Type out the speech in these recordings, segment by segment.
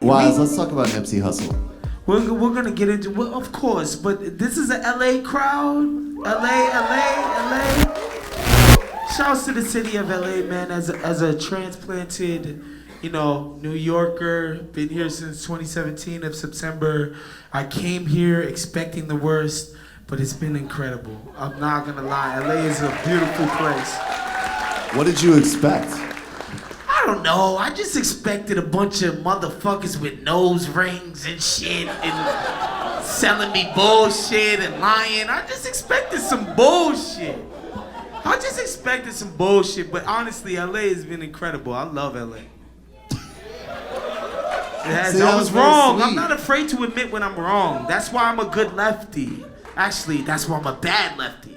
Wise, let's talk about Nipsey Hussle. We're gonna get into, well, of course, but this is a LA crowd. LA. Shouts to the city of LA, man. As a transplanted, New Yorker, been here since 2017 of September. I came here expecting the worst, but it's been incredible. I'm not gonna lie. LA is a beautiful place. What did you expect? I don't know. I just expected a bunch of motherfuckers with nose rings and shit and selling me bullshit and lying. I just expected some bullshit. But honestly, LA has been incredible. I love LA. I was wrong. I'm not afraid to admit when I'm wrong. That's why I'm a good lefty. Actually, that's why I'm a bad lefty.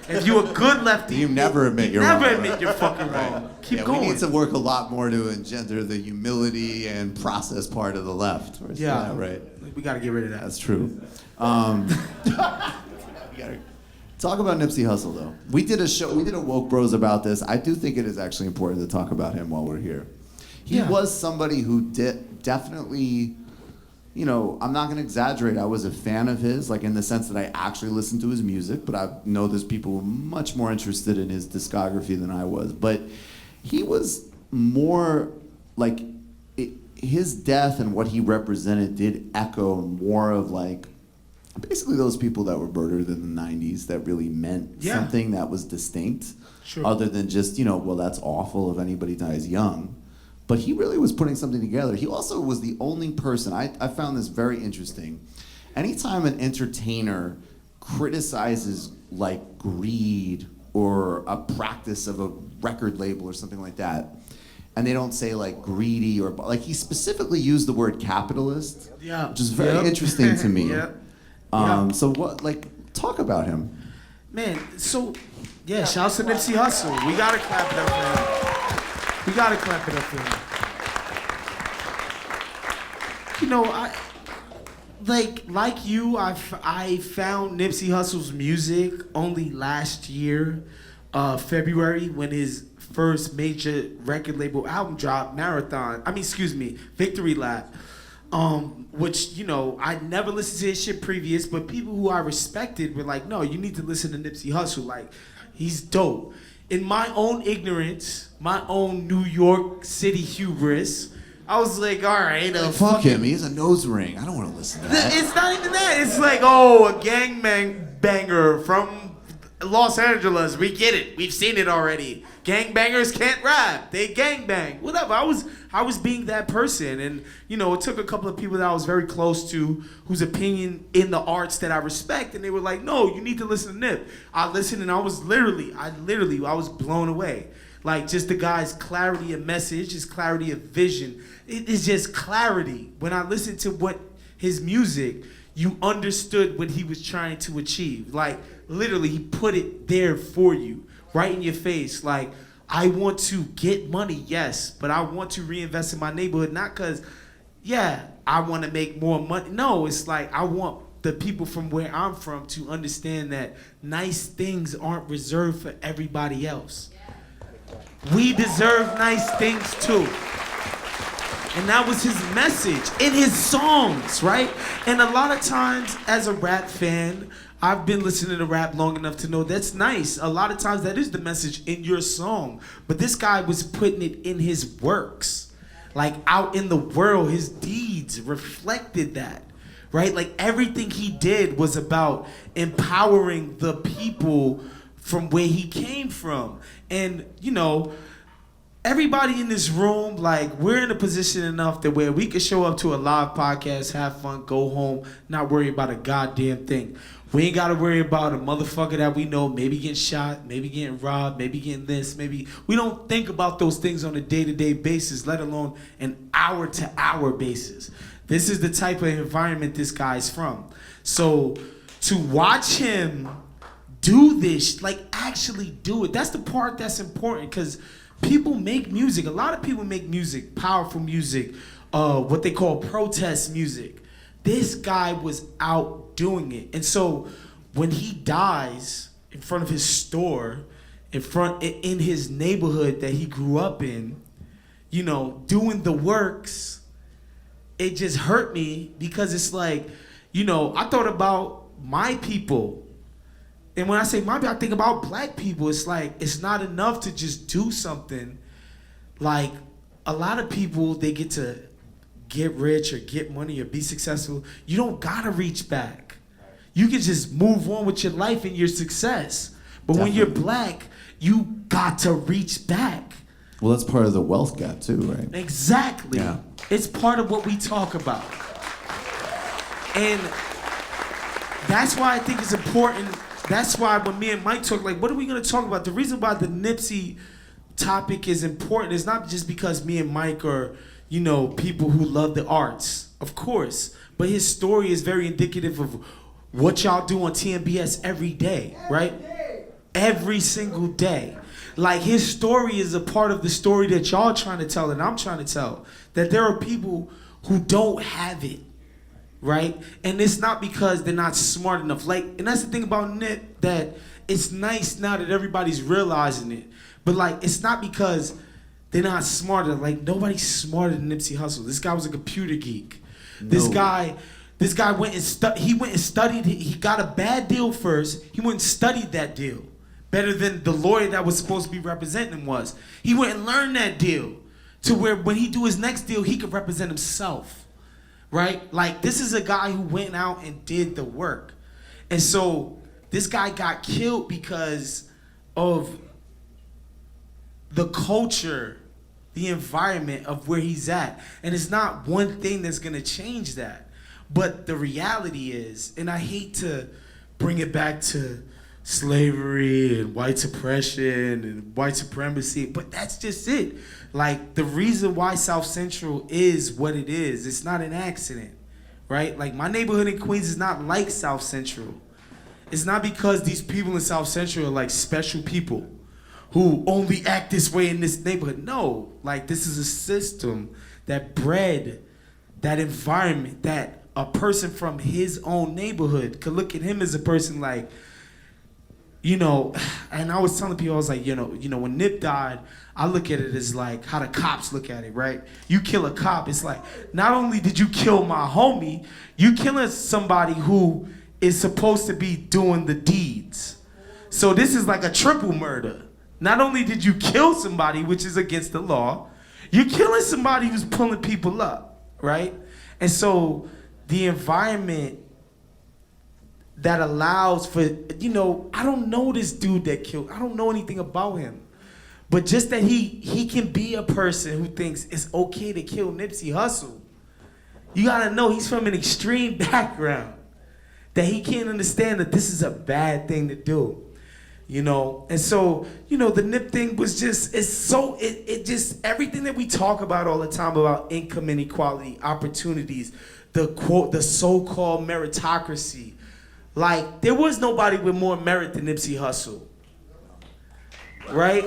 If you're a good lefty, you never admit you're wrong. Never admit you're fucking wrong. Keep going. We need to work a lot more to engender the humility and process part of the left. Yeah, right. We got to get rid of that. That's true. We gotta talk about Nipsey Hussle, though. We did a show. We did a Woke Bros about this. I do think it is actually important to talk about him while we're here. He was somebody who definitely. I'm not going to exaggerate. I was a fan of his, like in the sense that I actually listened to his music, but I know there's people who are much more interested in his discography than I was. But he was more like his death and what he represented did echo more of like basically those people that were murdered in the 90s that really meant something that was distinct, other than just, well, that's awful if anybody dies young. But he really was putting something together. He also was the only person, I found this very interesting. Anytime an entertainer criticizes like greed or a practice of a record label or something like that, and they don't say like greedy or like he specifically used the word capitalist, which is very interesting to me. So what, talk about him. Man, shouts to Nipsey Hussle. We gotta clap it up for him. We gotta clap it up for him. I found Nipsey Hussle's music only last year, February, when his first major record label album dropped, Victory Lap. Which, I never listened to his shit previous, but people who I respected were like, no, you need to listen to Nipsey Hussle. Like, he's dope. In my own ignorance, my own New York City hubris, I was like, all right. Fuck him. He has a nose ring. I don't want to listen to that. It's not even that. It's like, a banger from Los Angeles. We get it. We've seen it already. Gangbangers can't rap. They gangbang. Whatever. I was being that person. And, it took a couple of people that I was very close to whose opinion in the arts that I respect. And they were like, no, you need to listen to Nip. I listened and I was blown away. Like, just the guy's clarity of message, his clarity of vision. It is just clarity. When I listened to his music, you understood what he was trying to achieve. Like, literally, he put it there for you, right in your face. Like, I want to get money, yes, but I want to reinvest in my neighborhood, not because, I want to make more money. No, it's like I want the people from where I'm from to understand that nice things aren't reserved for everybody else. We deserve nice things too. And that was his message in his songs, right? And a lot of times as a rap fan, I've been listening to rap long enough to know that's nice. A lot of times that is the message in your song. But this guy was putting it in his works. Like out in the world, his deeds reflected that, right? Like everything he did was about empowering the people from where he came from. And, everybody in this room, like, we're in a position enough that where we could show up to a live podcast, have fun, go home, not worry about a goddamn thing. We ain't got to worry about a motherfucker that we know maybe getting shot, maybe getting robbed, maybe getting this, maybe. We don't think about those things on a day-to-day basis, let alone an hour-to-hour basis. This is the type of environment this guy's from. So to watch him do this, like actually do it, that's the part that's important, because people make music. A lot of people make music, powerful music, what they call protest music. This guy was out doing it. And so when he dies in front of his store, in his neighborhood that he grew up in, doing the works, it just hurt me because it's like, you know, I thought about my people. And when I say my people, I think about black people. It's like, it's not enough to just do something. Like, a lot of people, they get to get rich or get money or be successful. You don't gotta reach back. You can just move on with your life and your success. But when you're black, you got to reach back. Well, that's part of the wealth gap too, right? Exactly. Yeah. It's part of what we talk about. And that's why I think it's important. That's why when me and Mike talk, like, what are we gonna talk about? The reason why the Nipsey topic is important is not just because me and Mike are, you know, people who love the arts, of course, but his story is very indicative of what y'all do on TMBS every day, right? Every single day. Like, his story is a part of the story that y'all trying to tell and I'm trying to tell. That there are people who don't have it, right? And it's not because they're not smart enough. Like, and that's the thing about Nip, that it's nice now that everybody's realizing it. But like, it's not because they're not smarter. Like, nobody's smarter than Nipsey Hussle. This guy was a computer geek. No. This guy went and studied. He got a bad deal first. He went and studied that deal better than the lawyer that was supposed to be representing him was. He went and learned that deal to where when he do his next deal, he could represent himself, right? Like, this is a guy who went out and did the work. And so this guy got killed because of the culture, the environment of where he's at. And it's not one thing that's gonna change that. But the reality is, and I hate to bring it back to slavery and white suppression and white supremacy, but that's just it. Like, the reason why South Central is what it is, it's not an accident, right? Like, my neighborhood in Queens is not like South Central. It's not because these people in South Central are like special people who only act this way in this neighborhood. No, like, this is a system that bred that environment that a person from his own neighborhood could look at him as a person like, you know, and I was telling people, I was like, you know, when Nip died, I look at it as like how the cops look at it, right? You kill a cop, it's like, not only did you kill my homie, you killing somebody who is supposed to be doing the deeds. So this is like a triple murder. Not only did you kill somebody, which is against the law, you're killing somebody who's pulling people up, right? And so the environment that allows for, you know, I don't know this dude that killed, I don't know anything about him. But just that he can be a person who thinks it's okay to kill Nipsey Hussle. You gotta know he's from an extreme background. That he can't understand that this is a bad thing to do. You know, and so, you know, the Nip thing was just, it just, everything that we talk about all the time about income inequality, opportunities, the so-called meritocracy. Like, there was nobody with more merit than Nipsey Hussle, right?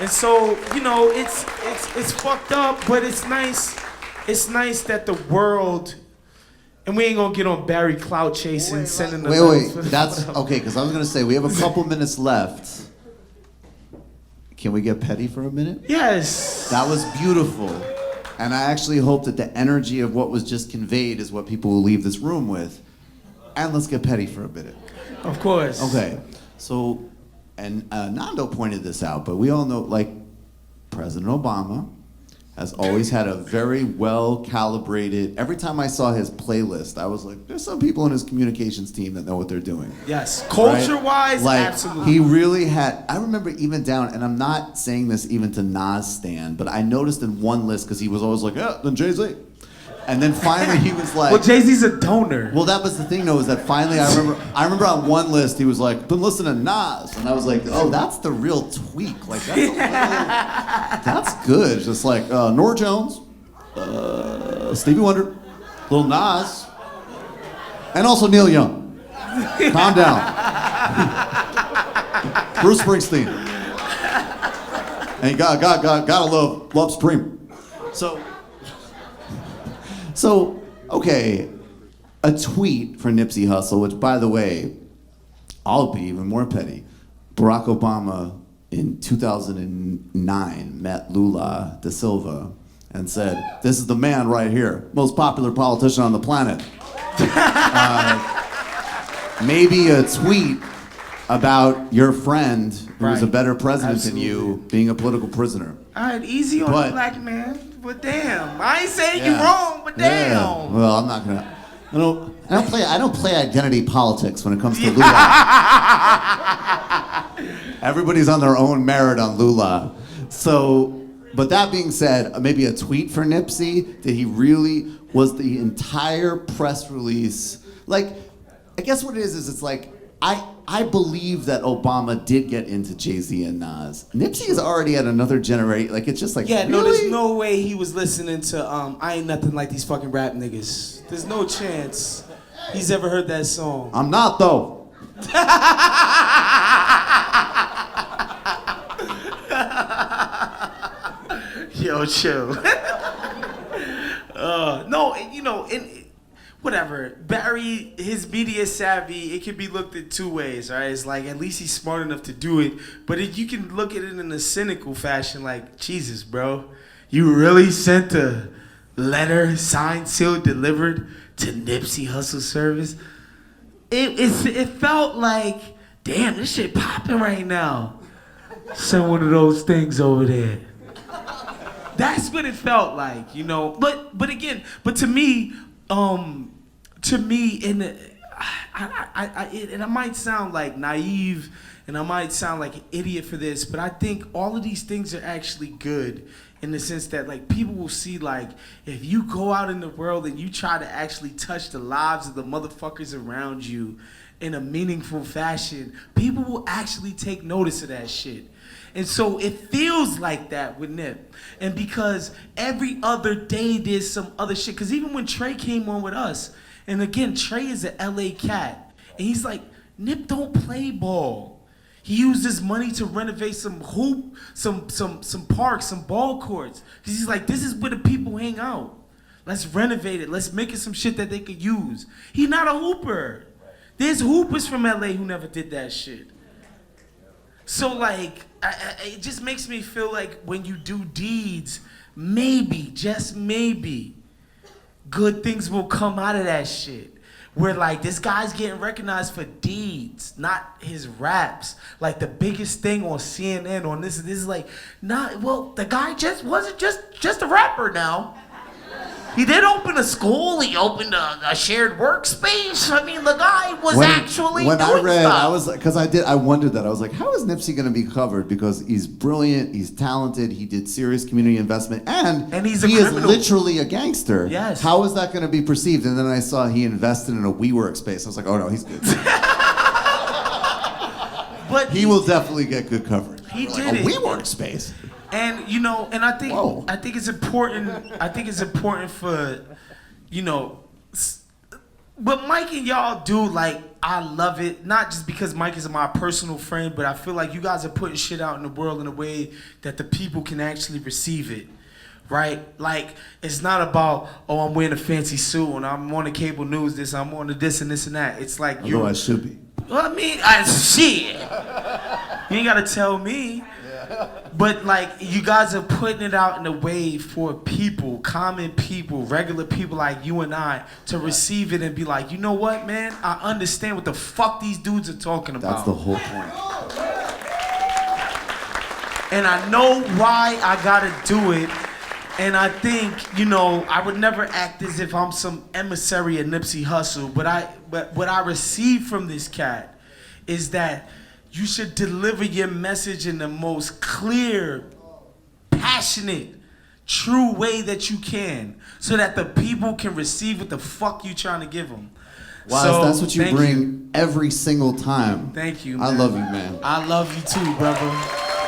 And so, you know, it's fucked up, but it's nice. It's nice that the world, and we ain't gonna get on Barry clout chasing, sending the Wait, that's okay, because I was gonna say we have a couple minutes left. Can we get petty for a minute? Yes. That was beautiful. And I actually hope that the energy of what was just conveyed is what people will leave this room with. And let's get petty for a minute. Of course. Okay, so, and Nando pointed this out, but we all know, like, President Obama has always had a very well-calibrated, every time I saw his playlist, I was like, there's some people in his communications team that know what they're doing. Yes, culture-wise, like, absolutely. He really had, I remember even down, and I'm not saying this even to Nas stan, but I noticed in one list, because he was always like, yeah, then Jay-Z. And then finally he was like, well, Jay-Z's a donor. Well, that was the thing though, is that finally I remember on one list he was like, been listening to Nas. And I was like, oh, that's the real tweak. Like, that's good. Just like Norah Jones, Stevie Wonder, Lil Nas, and also Neil Young. Calm down. Bruce Springsteen. And gotta love Supreme. So, okay, a tweet for Nipsey Hussle, which, by the way, I'll be even more petty. Barack Obama in 2009 met Lula da Silva and said, "This is the man right here, most popular politician on the planet." Maybe a tweet about your friend who was a better president than you being a political prisoner. All right, easy on the black man, but damn, I ain't saying you wrong, but damn. Yeah. Well, I'm not gonna. I don't play identity politics when it comes to Lula. Everybody's on their own merit on Lula. So, but that being said, maybe a tweet for Nipsey. Did he really? Was the entire press release like? I guess what it is it's like I believe that Obama did get into Jay-Z and Nas. Nipsey is already at another generation. Like, it's just like, yeah, really? no, there's no way he was listening to I Ain't Nothing Like These Fucking Rap Niggas. There's no chance he's ever heard that song. I'm not, though. Yo, chill. No, you know, whatever. Barry, his media savvy, it can be looked at two ways, right? It's like, at least he's smart enough to do it. But you can look at it in a cynical fashion, like, Jesus, bro. You really sent a letter, signed, sealed, delivered to Nipsey Hussle service? It felt like, damn, this shit popping right now. Send one of those things over there. That's what it felt like, you know. But again, to me, and I might sound like naive, and I might sound like an idiot for this, but I think all of these things are actually good in the sense that, like, people will see, like, if you go out in the world and you try to actually touch the lives of the motherfuckers around you in a meaningful fashion, people will actually take notice of that shit. And so it feels like that with Nip. And because every other day there's some other shit. Because even when Trey came on with us, and again, Trey is an LA cat. And he's like, Nip don't play ball. He used his money to renovate some parks, some ball courts. Because he's like, this is where the people hang out. Let's renovate it. Let's make it some shit that they could use. He's not a hooper. There's hoopers from LA who never did that shit. So, like, it just makes me feel like when you do deeds, maybe, just maybe, good things will come out of that shit. Where, like, this guy's getting recognized for deeds, not his raps. Like, the biggest thing on CNN on this is like, the guy wasn't just a rapper now. He did open a school. He opened a shared workspace. I mean, the guy was actually doing stuff. I was like, because I wondered that. I was like, how is Nipsey going to be covered? Because he's brilliant, he's talented, he did serious community investment, and he is literally a gangster. Yes. How is that going to be perceived? And then I saw he invested in a WeWork space. I was like, oh no, he's good. But he will definitely get good coverage. He did a WeWork space. And you know, and I think it's important. I think it's important for, you know, what Mike and y'all do. Like, I love it. Not just because Mike is my personal friend, but I feel like you guys are putting shit out in the world in a way that the people can actually receive it, right? Like, it's not about, oh, I'm wearing a fancy suit and I'm on the cable news. I'm on the this and this and that. It's like you. I should be. Well, I mean, shit. You ain't gotta tell me. But, like, you guys are putting it out in a way for people, common people, regular people like you and I, to receive it and be like, you know what, man? I understand what the fuck these dudes are talking about. That's the whole point. And I know why I gotta do it. And I think, you know, I would never act as if I'm some emissary of Nipsey Hussle. But what I receive from this cat is that you should deliver your message in the most clear, passionate, true way that you can, so that the people can receive what the fuck you trying to give them. Wow, so, that's what you bring every single time. Thank you, man. I love you, man. I love you too, brother.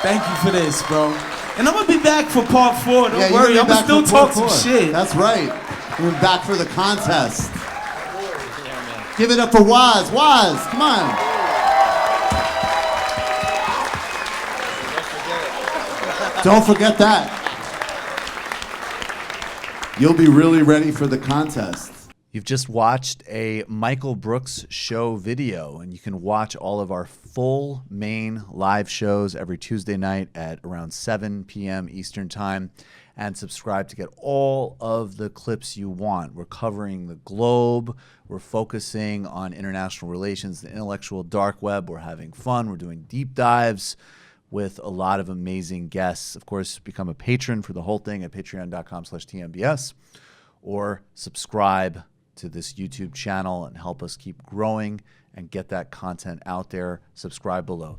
Thank you for this, bro. And I'm gonna be back for part 4. Don't worry, I'm gonna still talk some shit. That's right. We're back for the contest. Give it up for Woz. Woz, come on. Don't forget that. You'll be really ready for the contest. You've just watched a Michael Brooks show video, and you can watch all of our full main live shows every Tuesday night at around 7 p.m. Eastern Time, and subscribe to get all of the clips you want. We're covering the globe. We're focusing on international relations, the intellectual dark web. We're having fun. We're doing deep dives with a lot of amazing guests. Of course, become a patron for the whole thing at patreon.com/TMBS, or subscribe to this YouTube channel and help us keep growing and get that content out there. Subscribe below.